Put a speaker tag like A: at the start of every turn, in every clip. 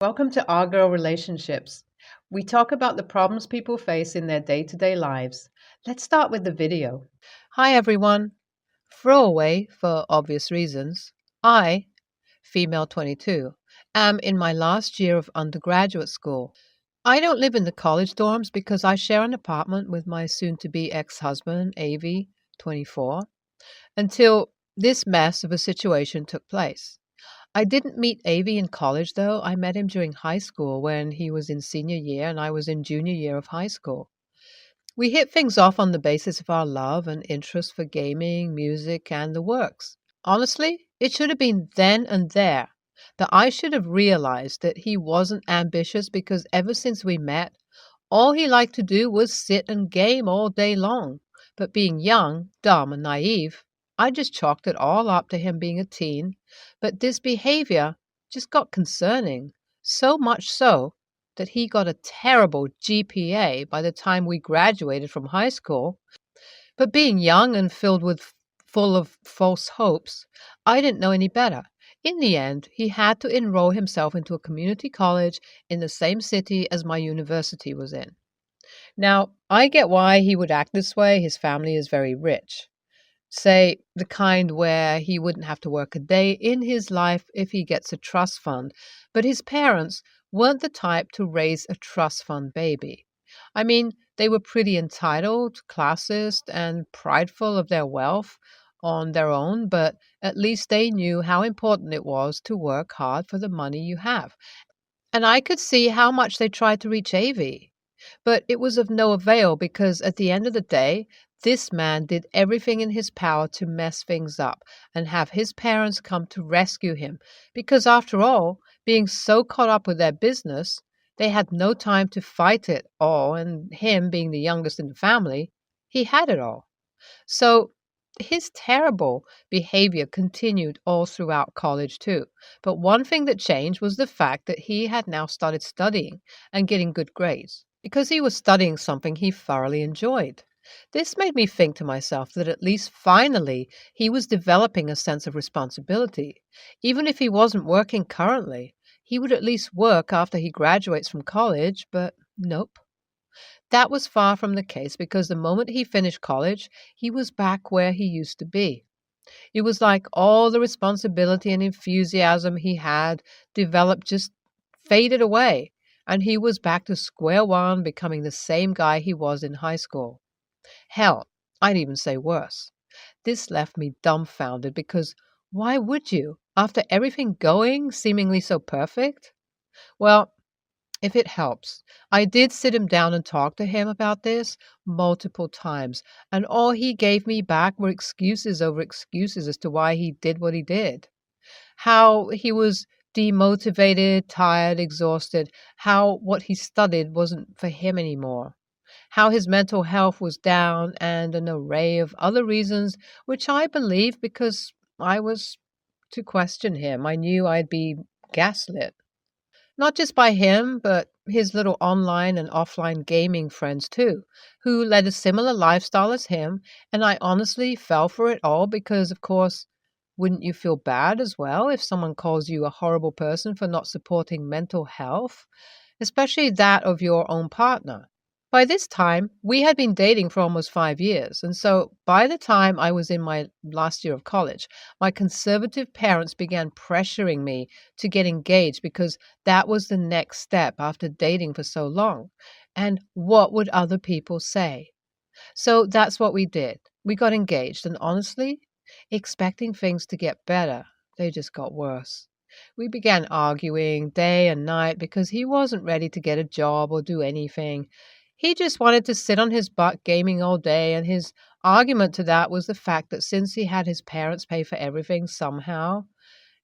A: Welcome to Our Girl Relationships. We talk about the problems people face in their day to day lives. Let's start with the video.
B: Hi everyone. Throwaway for obvious reasons. I, female 22, am in my last year of undergraduate school. I don't live in the college dorms because I share an apartment with my soon to be ex husband, Avi, 24, until this mess of a situation took place. I didn't meet Avi in college though. I met him during high school when he was in senior year and I was in junior year of high school. We hit things off on the basis of our love and interest for gaming, music, and the works. Honestly, it should have been then and there that I should have realized that he wasn't ambitious because ever since we met, all he liked to do was sit and game all day long. But being young, dumb, and naive, I just chalked it all up to him being a teen. But this behavior just got concerning, so much so that he got a terrible GPA by the time we graduated from high school. But being young and full of false hopes, I didn't know any better. In the end, he had to enroll himself into a community college in the same city as my university was in. Now, I get why he would act this way. His family is very rich. Say, the kind where he wouldn't have to work a day in his life if he gets a trust fund. But his parents weren't the type to raise a trust fund baby. I mean, they were pretty entitled, classist, and prideful of their wealth on their own, but at least they knew how important it was to work hard for the money you have. And I could see how much they tried to reach Avi. But it was of no avail because at the end of the day, this man did everything in his power to mess things up and have his parents come to rescue him. Because after all, being so caught up with their business, they had no time to fight it all. And him being the youngest in the family, he had it all. So his terrible behavior continued all throughout college, too. But one thing that changed was the fact that he had now started studying and getting good grades because he was studying something he thoroughly enjoyed. This made me think to myself that at least finally he was developing a sense of responsibility. Even if he wasn't working currently, he would at least work after he graduates from college, but nope. That was far from the case because the moment he finished college, he was back where he used to be. It was like all the responsibility and enthusiasm he had developed just faded away, and he was back to square one, becoming the same guy he was in high school. Hell, I'd even say worse. This left me dumbfounded because why would you, after everything going seemingly so perfect? Well, if it helps, I did sit him down and talk to him about this multiple times, and all he gave me back were excuses over excuses as to why he did what he did. How he was demotivated, tired, exhausted, how what he studied wasn't for him anymore, how his mental health was down, and an array of other reasons, which I believe because I was to question him. I knew I'd be gaslit. Not just by him, but his little online and offline gaming friends too, who led a similar lifestyle as him, and I honestly fell for it all because, of course, wouldn't you feel bad as well if someone calls you a horrible person for not supporting mental health, especially that of your own partner? By this time, we had been dating for almost 5 years, and so by the time I was in my last year of college, my conservative parents began pressuring me to get engaged because that was the next step after dating for so long. And what would other people say? So that's what we did. We got engaged, and honestly, expecting things to get better, they just got worse. We began arguing day and night because he wasn't ready to get a job or do anything. He just wanted to sit on his butt gaming all day, and his argument to that was the fact that since he had his parents pay for everything somehow,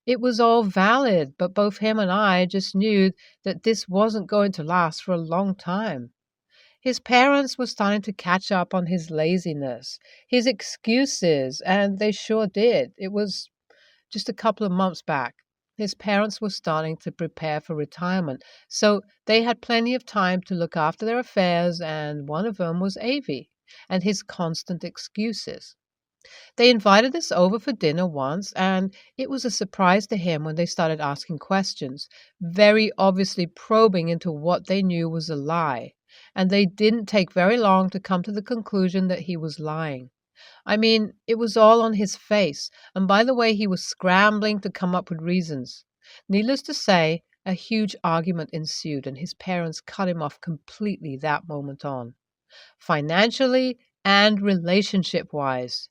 B: it was all valid. But both him and I just knew that this wasn't going to last for a long time. His parents were starting to catch up on his laziness, his excuses, and they sure did. It was just a couple of months back. His parents were starting to prepare for retirement, so they had plenty of time to look after their affairs, and one of them was Avi and his constant excuses. They invited us over for dinner once, and it was a surprise to him when they started asking questions, very obviously probing into what they knew was a lie. And they didn't take very long to come to the conclusion that he was lying. I mean, it was all on his face, and by the way, he was scrambling to come up with reasons. Needless to say, a huge argument ensued, and his parents cut him off completely that moment on, financially and relationship wise.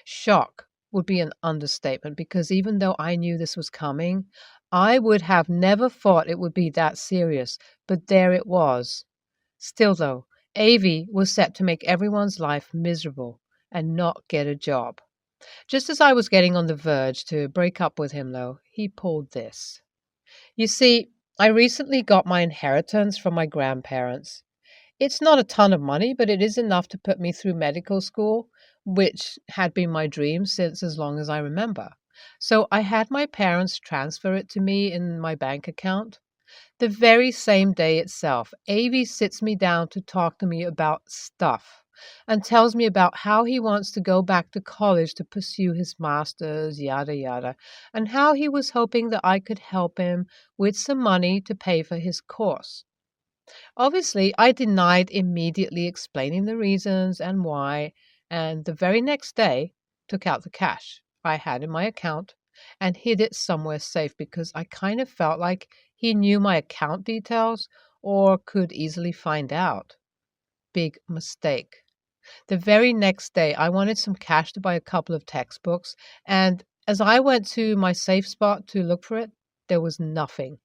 B: Shock would be an understatement because even though I knew this was coming, I would have never thought it would be that serious, but there it was. Still, though, Avi was set to make everyone's life miserable and not get a job. Just as I was getting on the verge to break up with him, though, he pulled this. You see, I recently got my inheritance from my grandparents. It's not a ton of money, but it is enough to put me through medical school, which had been my dream since as long as I remember. So I had my parents transfer it to me in my bank account. The very same day itself, Avi sits me down to talk to me about stuff and tells me about how he wants to go back to college to pursue his master's, yada yada, and how he was hoping that I could help him with some money to pay for his course. Obviously, I denied immediately explaining the reasons and why, and the very next day took out the cash I had in my account and hid it somewhere safe because I kind of felt like he knew my account details or could easily find out. Big mistake. The very next day, I wanted some cash to buy a couple of textbooks, and as I went to my safe spot to look for it, there was nothing.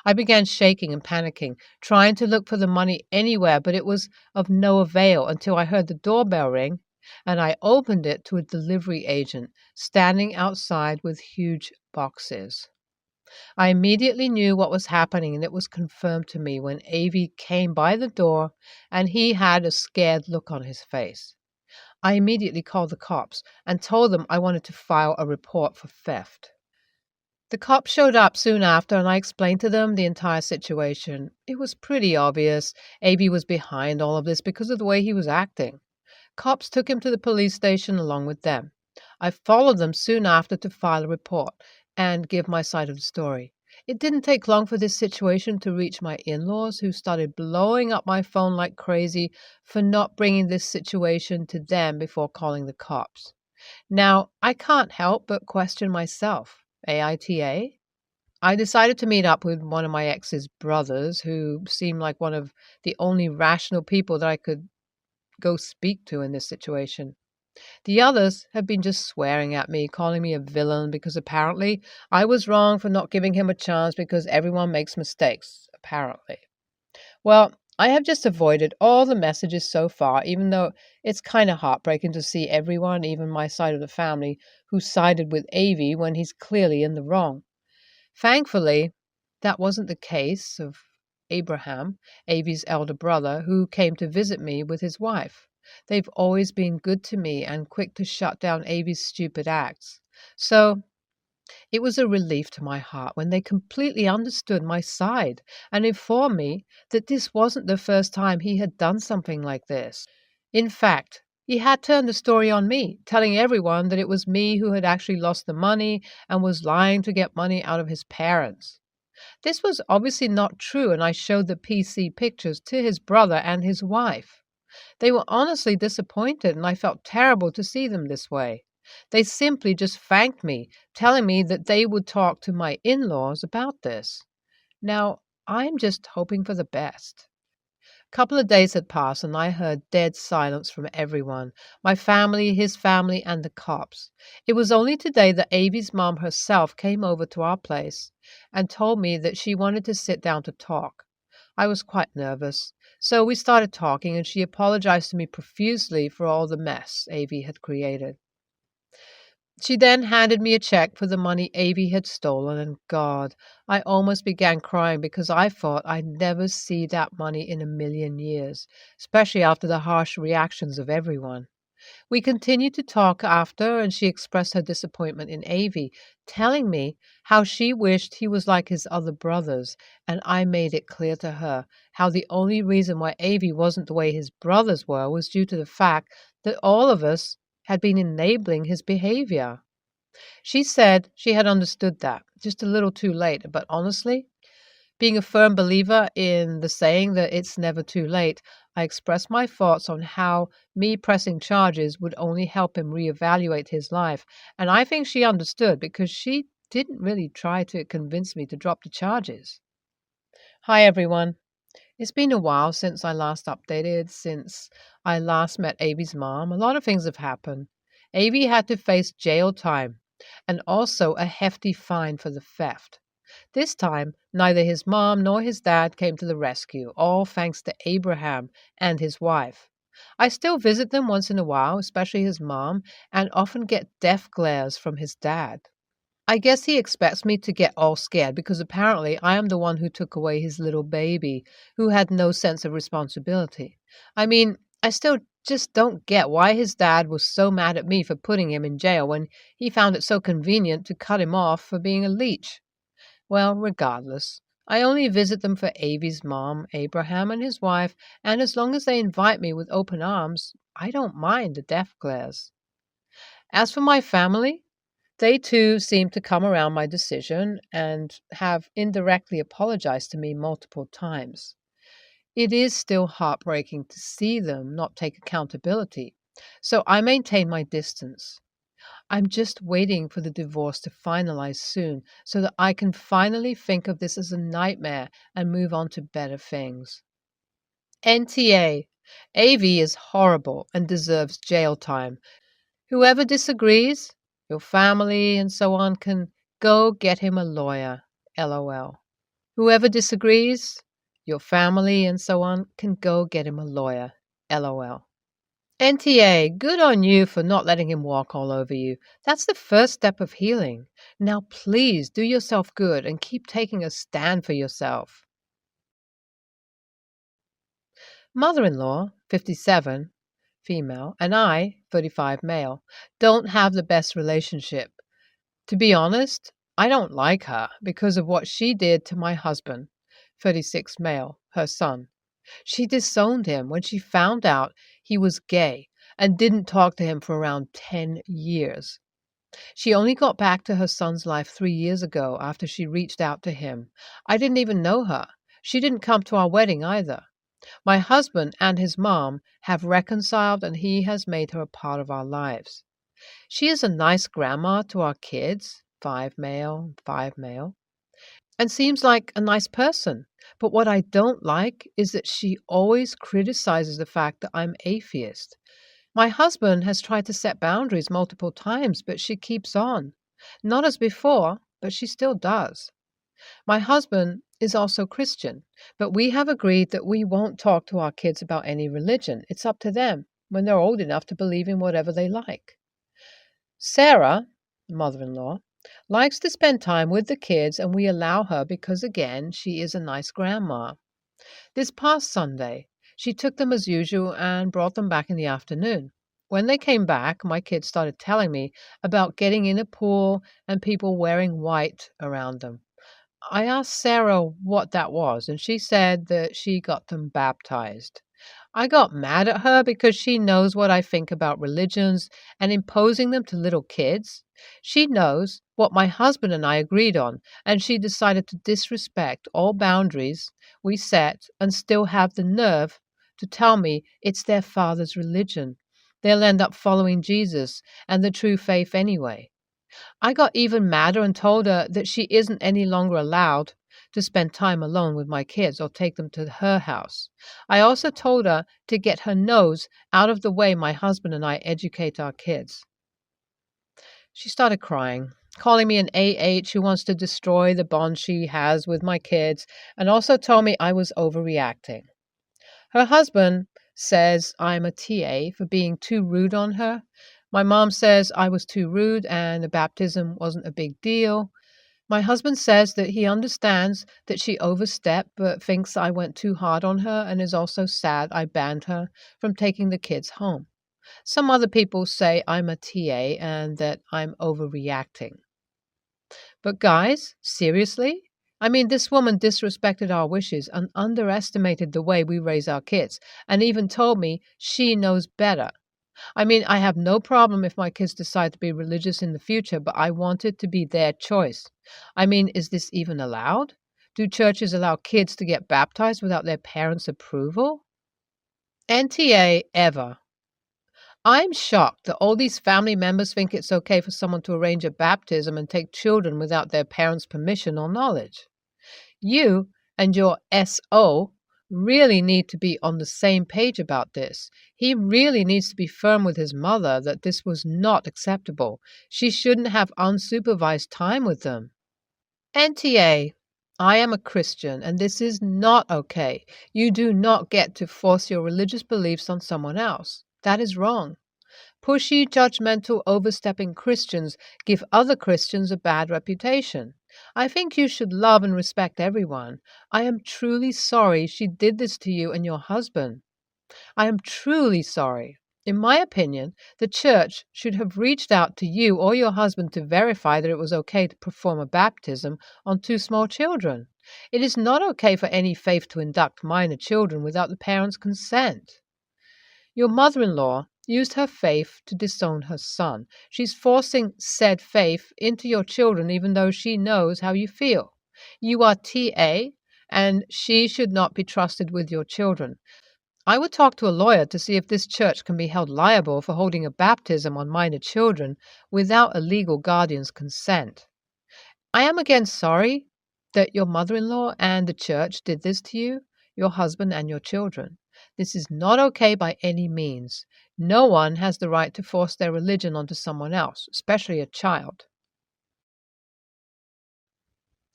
B: I began shaking and panicking, trying to look for the money anywhere, but it was of no avail until I heard the doorbell ring, and I opened it to a delivery agent standing outside with huge boxes. I immediately knew what was happening, and it was confirmed to me when Avi came by the door and he had a scared look on his face. I immediately called the cops and told them I wanted to file a report for theft. The cops showed up soon after, and I explained to them the entire situation. It was pretty obvious Avi was behind all of this because of the way he was acting. Cops took him to the police station along with them. I followed them soon after to file a report and give my side of the story. It didn't take long for this situation to reach my in-laws, who started blowing up my phone like crazy for not bringing this situation to them before calling the cops. Now, I can't help but question myself. AITA? I decided to meet up with one of my ex's brothers, who seemed like one of the only rational people that I could go speak to in this situation. The others have been just swearing at me, calling me a villain because apparently I was wrong for not giving him a chance because everyone makes mistakes, apparently. Well, I have just avoided all the messages so far, even though it's kind of heartbreaking to see everyone, even my side of the family, who sided with Avi when he's clearly in the wrong. Thankfully, that wasn't the case of Abraham, Avi's elder brother, who came to visit me with his wife. They've always been good to me and quick to shut down Avi's stupid acts. So it was a relief to my heart when they completely understood my side and informed me that this wasn't the first time he had done something like this. In fact, he had turned the story on me, telling everyone that it was me who had actually lost the money and was lying to get money out of his parents. This was obviously not true, and I showed the PC pictures to his brother and his wife. They were honestly disappointed, and I felt terrible to see them this way. They simply just thanked me, telling me that they would talk to my in-laws about this. Now, I'm just hoping for the best. A couple of days had passed, and I heard dead silence from everyone, my family, his family, and the cops. It was only today that Avi's mom herself came over to our place and told me that she wanted to sit down to talk. I was quite nervous, so we started talking, and she apologized to me profusely for all the mess Avi had created. She then handed me a check for the money Avi had stolen, and God, I almost began crying because I thought I'd never see that money in a million years, especially after the harsh reactions of everyone. We continued to talk after, and she expressed her disappointment in Avi, telling me how she wished he was like his other brothers, and I made it clear to her how the only reason why Avi wasn't the way his brothers were was due to the fact that all of us had been enabling his behavior. She said she had understood that, just a little too late, but honestly, being a firm believer in the saying that it's never too late, I expressed my thoughts on how me pressing charges would only help him reevaluate his life, and I think she understood because she didn't really try to convince me to drop the charges. Hi, everyone. It's been a while since I last updated, since I last met Avi's mom. A lot of things have happened. Avi had to face jail time and also a hefty fine for the theft. This time, neither his mom nor his dad came to the rescue, all thanks to Abraham and his wife. I still visit them once in a while, especially his mom, and often get death glares from his dad. I guess he expects me to get all scared because apparently I am the one who took away his little baby, who had no sense of responsibility. I mean, I still just don't get why his dad was so mad at me for putting him in jail when he found it so convenient to cut him off for being a leech. Well, regardless, I only visit them for Avi's mom, Abraham, and his wife, and as long as they invite me with open arms, I don't mind the death glares. As for my family, they too seem to come around my decision and have indirectly apologized to me multiple times. It is still heartbreaking to see them not take accountability, so I maintain my distance. I'm just waiting for the divorce to finalize soon so that I can finally think of this as a nightmare and move on to better things. NTA. AV is horrible and deserves jail time. Whoever disagrees, your family and so on, can go get him a lawyer. LOL. Whoever disagrees, your family and so on, can go get him a lawyer. LOL. NTA, good on you for not letting him walk all over you. That's the first step of healing. Now please do yourself good and keep taking a stand for yourself. Mother-in-law, 57, female, and I, 35, male, don't have the best relationship. To be honest, I don't like her because of what she did to my husband, 36, male, her son. She disowned him when she found out he was gay and didn't talk to him for around 10 years. She only got back to her son's life 3 years ago after she reached out to him. I didn't even know her. She didn't come to our wedding either. My husband and his mom have reconciled and he has made her a part of our lives. She is a nice grandma to our kids, 5 male, 5 male, and seems like a nice person. But what I don't like is that she always criticizes the fact that I'm atheist. My husband has tried to set boundaries multiple times, but she keeps on. Not as before, but she still does. My husband is also Christian, but we have agreed that we won't talk to our kids about any religion. It's up to them when they're old enough to believe in whatever they like. Sarah, mother-in-law, likes to spend time with the kids, and we allow her because, again, she is a nice grandma. This past Sunday, she took them as usual and brought them back in the afternoon. When they came back, my kids started telling me about getting in a pool and people wearing white around them. I asked Sarah what that was, and she said that she got them baptized. I got mad at her because she knows what I think about religions and imposing them to little kids. She knows what my husband and I agreed on, and she decided to disrespect all boundaries we set and still have the nerve to tell me it's their father's religion. They'll end up following Jesus and the true faith anyway. I got even madder and told her that she isn't any longer allowed to spend time alone with my kids or take them to her house. I also told her to get her nose out of the way my husband and I educate our kids. She started crying, calling me an AH who wants to destroy the bond she has with my kids, and also told me I was overreacting. Her husband says I'm a TA for being too rude on her. My mom says I was too rude and the baptism wasn't a big deal. My husband says that he understands that she overstepped but thinks I went too hard on her and is also sad I banned her from taking the kids home. Some other people say I'm a TA and that I'm overreacting. But guys, seriously? I mean, this woman disrespected our wishes and underestimated the way we raise our kids and even told me she knows better. I mean, I have no problem if my kids decide to be religious in the future, but I want it to be their choice. I mean, is this even allowed? Do churches allow kids to get baptized without their parents' approval? NTA ever. I'm shocked that all these family members think it's okay for someone to arrange a baptism and take children without their parents' permission or knowledge. You and your SO really need to be on the same page about this. He really needs to be firm with his mother that this was not acceptable. She shouldn't have unsupervised time with them. NTA, I am a Christian and this is not okay. You do not get to force your religious beliefs on someone else. That is wrong. Pushy, judgmental, overstepping Christians give other Christians a bad reputation. I think you should love and respect everyone. I am truly sorry she did this to you and your husband. I am truly sorry. In my opinion, the church should have reached out to you or your husband to verify that it was okay to perform a baptism on two small children. It is not okay for any faith to induct minor children without the parents' consent. Your mother-in-law used her faith to disown her son. She's forcing said faith into your children even though she knows how you feel. You are TA, and she should not be trusted with your children. I would talk to a lawyer to see if this church can be held liable for holding a baptism on minor children without a legal guardian's consent. I am again sorry that your mother-in-law and the church did this to you, your husband, and your children. This is not okay by any means. No one has the right to force their religion onto someone else, especially a child.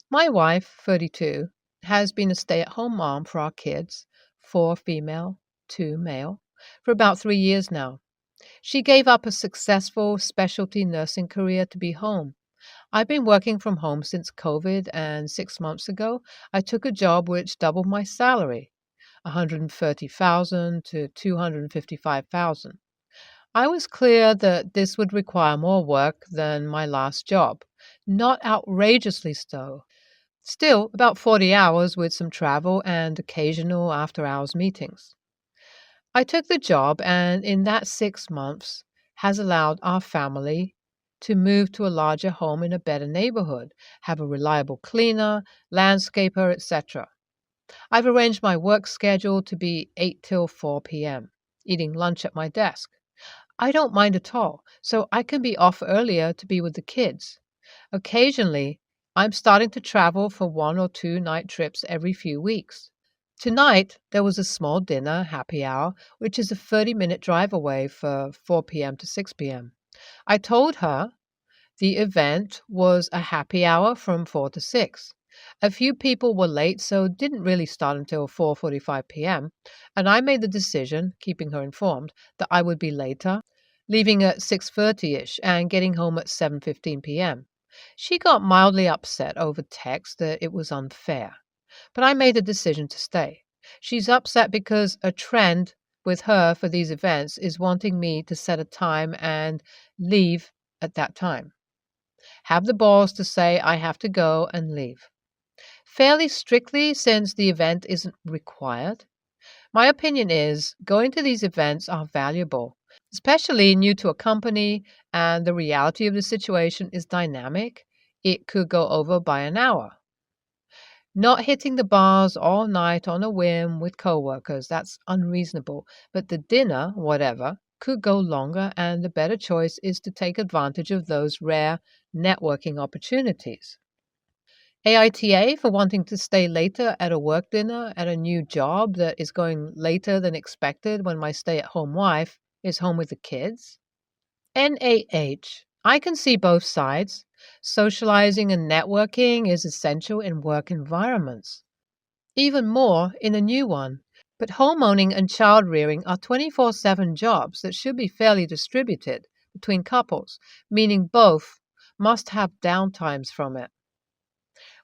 B: My wife, 32, has been a stay-at-home mom for our kids, 4 female, 2 male, for about 3 years now. She gave up a successful specialty nursing career to be home. I've been working from home since COVID, and 6 months ago, I took a job which doubled my salary, $130,000 to $255,000. I was clear that this would require more work than my last job, not outrageously so. Still, about 40 hours with some travel and occasional after-hours meetings. I took the job, and in that 6 months has allowed our family to move to a larger home in a better neighborhood, have a reliable cleaner, landscaper, etc. I've arranged my work schedule to be 8 till 4 p.m., eating lunch at my desk. I don't mind at all, so I can be off earlier to be with the kids. Occasionally, I'm starting to travel for 1 or 2 night trips every few weeks. Tonight, there was a small dinner, happy hour, which is a 30-minute drive away for 4 p.m. to 6 p.m. I told her the event was a happy hour from 4 to 6. A few people were late, so didn't really start until 4:45 p.m., and I made the decision, keeping her informed, that I would be later, leaving at 6:30ish and getting home at 7:15 p.m. She got mildly upset over text that it was unfair, but I made the decision to stay. She's upset because a trend with her for these events is wanting me to set a time and leave at that time. Have the balls to say I have to go and leave. Fairly strictly, since the event isn't required. My opinion is going to these events are valuable, especially new to a company, and the reality of the situation is dynamic. It could go over by an hour. Not hitting the bars all night on a whim with coworkers, that's unreasonable. But the dinner, whatever, could go longer, and the better choice is to take advantage of those rare networking opportunities. AITA for wanting to stay later at a work dinner at a new job that is going later than expected when my stay-at-home wife is home with the kids. NAH. I can see both sides. Socializing and networking is essential in work environments. Even more in a new one. But homeowning and child rearing are 24/7 jobs that should be fairly distributed between couples, meaning both must have downtimes from it.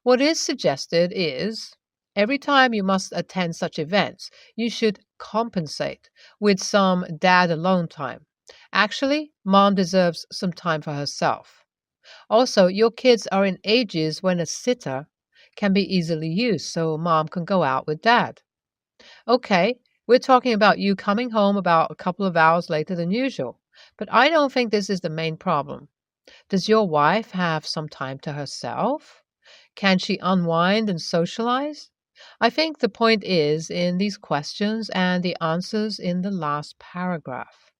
B: What is suggested is every time you must attend such events, you should compensate with some dad alone time. Actually, mom deserves some time for herself. Also, your kids are in ages when a sitter can be easily used, so mom can go out with dad. Okay, we're talking about you coming home about a couple of hours later than usual. But I don't think this is the main problem. Does your wife have some time to herself? Can she unwind and socialize? I think the point is in these questions and the answers in the last paragraph.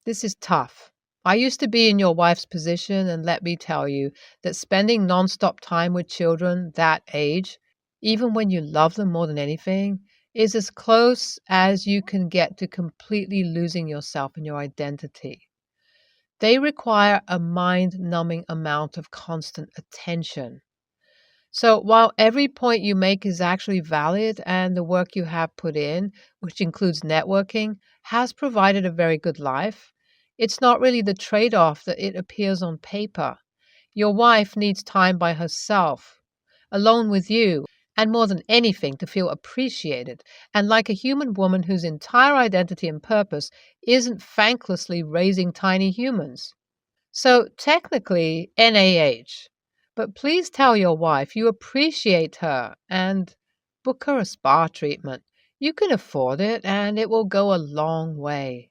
B: This is tough. I used to be in your wife's position, and let me tell you that spending nonstop time with children that age, even when you love them more than anything, is as close as you can get to completely losing yourself and your identity. They require a mind numbing amount of constant attention. So, while every point you make is actually valid and the work you have put in, which includes networking, has provided a very good life, it's not really the trade off that it appears on paper. Your wife needs time by herself, alone with you, and more than anything, to feel appreciated and like a human woman whose entire identity and purpose isn't thanklessly raising tiny humans. So technically, NAH. But please tell your wife you appreciate her and book her a spa treatment. You can afford it and it will go a long way.